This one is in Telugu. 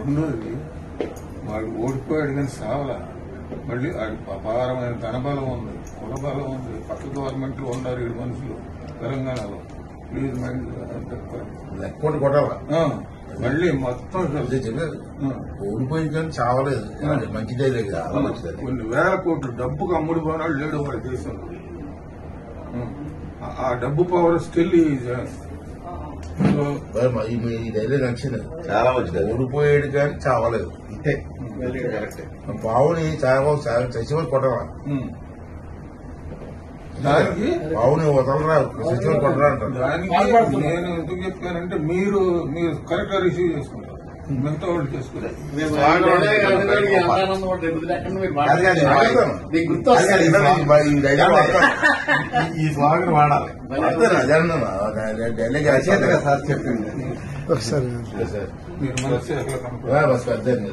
ఉన్నది వాడు ఓడిపోయాడు కానీ సావలా. మళ్ళీ అపారమైన ధనబలం ఉంది, కులబలం ఉంది. పక్క గవర్నమెంట్ లో ఉన్నారు 7 మనుషులు తెలంగాణలో. ప్లీజ్ లెక్కోటి కొట్టాలా మళ్ళీ మొత్తం ఓడిపోయింది కానీ చావలేదు. మంచిదే కదా, కొన్ని వేల కోట్లు డబ్బుకు అమ్ముడు పోనాడు లేడు వాడి దేశంలో. ఆ డబ్బు పవర్ స్టిల్ ఈ డైలాగ్ నచ్చింది, చాలా మంచిది. ఓడిపోయాడు కానీ చావలేదు. పావుని చచ్చిపోయి కొట్టరా, దానికి పావుని వదలరా, చచ్చిపోయి కొట్టరా అంటారు. దానికి నేను ఎందుకు చెప్పానంటే మీరు కరెక్ట్ గా రిసీవ్ చేసుకుంటారు, మిగతా వాళ్ళు చేసుకుంటారు. ఈ స్లోగన్ వాడాలి. డైలాగ్ సార్ చెప్పింది మీరు మనసు ఎట్లా కనపడాలి. బస్ అర్థం